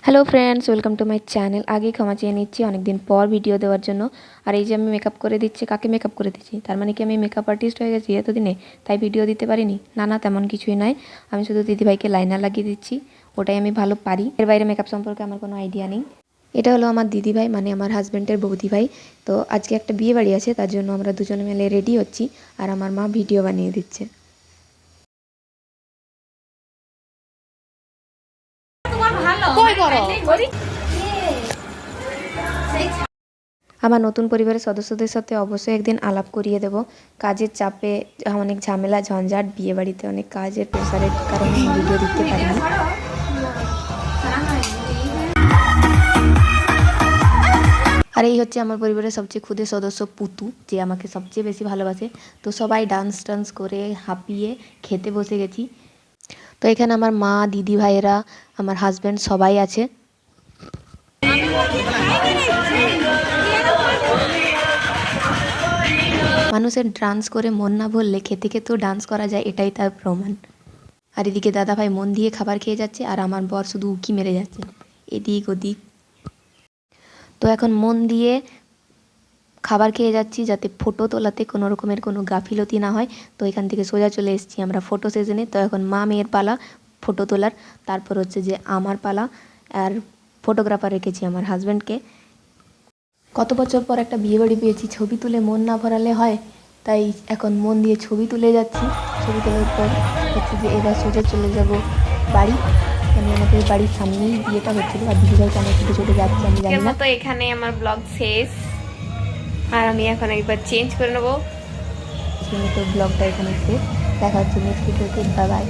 Hello friends, welcome to my channel. আগেই ক্ষমা চেয়ে নিচ্ছি অনেক দিন পর ভিডিও দেওয়ার জন্য। আর এই যে আমি মেকআপ করে দিচ্ছি, কাকে মেকআপ করে দিচ্ছি? তার মানে কি আমি মেকআপ আর্টিস্ট হয়ে গেছি এতদিনে, তাই ভিডিও দিতে পারিনি? না না, তেমন কিছুই নয়। আমি শুধু দিদিভাইকে লাইনার লাগিয়ে দিচ্ছি, ওটাই আমি ভালো পারি। এর বাইরে মেকআপ সম্পর্কে আমার কোনো আইডিয়া নেই। এটা হলো আমার দিদিভাই, মানে আমার হাজব্যান্ডের বৌদি ভাই। তো আজকে একটা বিয়ে বাড়ি আছে, তার জন্য আমরা দুজনে মিলে রেডি হচ্ছি, আর আমার মা ভিডিও বানিয়ে দিচ্ছে। আমার নতুন পরিবারের সদস্যদের সাথে অবশ্যই একদিন আলাপ করিয়ে দেব। কাজের চাপে, অনেক ঝামেলা ঝঞ্ঝাট, বিয়েবাড়িতে অনেক কাজের প্রেসারের কারণে ভিডিও দিতে পারিনি। আর এই হচ্ছে আমার পরিবারের সবচেয়ে ক্ষুদে সদস্য পুতু, যে আমাকে সবচেয়ে বেশি ভালোবাসে। তো সবাই ডান্স টান্স করে হাঁপিয়ে খেতে বসে গেছি। তো এখানে আমার মা, দিদি ভাইয়েরা, আমার হাজব্যান্ড সবাই আছে। মানুষের ডান্স করে মন না ভরলে খেতে খেতেও ডান্স করা যায়, এটাই তার প্রমাণ। আর এদিকে দাদাভাই মন দিয়ে খাবার খেয়ে যাচ্ছে, আর আমার বর শুধু উকি মেরে যাচ্ছে এদিক ওদিক। তো এখন মন দিয়ে খাবার খেয়ে যাচ্ছি, যাতে ফটো তোলাতে কোনো রকমের কোনো গাফিলতি না হয়। তো এখান থেকে সোজা চলে এসেছি আমরা ফটো সেশনে। তো এখন মা মেয়ের পালা ফটো তোলার, তারপর হচ্ছে যে আমার পালা। আর ফটোগ্রাফার রেখেছি আমার হাজব্যান্ডকে। কত বছর পর একটা বিয়েবাড়ি পেয়েছি, ছবি তুলে মন না ভরালে হয়, তাই এখন মন দিয়ে ছবি তুলে যাচ্ছি। ছবি তোলার পর হচ্ছে যে এবার সোজা চলে যাব বাড়ি, মানে আমাদের বাড়ির সামনেই বিয়েটা হচ্ছিল। আর দিদিভাই কেন ছুটে ছুটে যাচ্ছে আমি জানি না। তো এখানে আমার ব্লগ শেষ, আর আমি এখন একবার চেঞ্জ করে নেবো। তো ব্লগটা এখানে শেষ, দেখা হচ্ছে নেক্সট ভিডিওতে। Bye bye.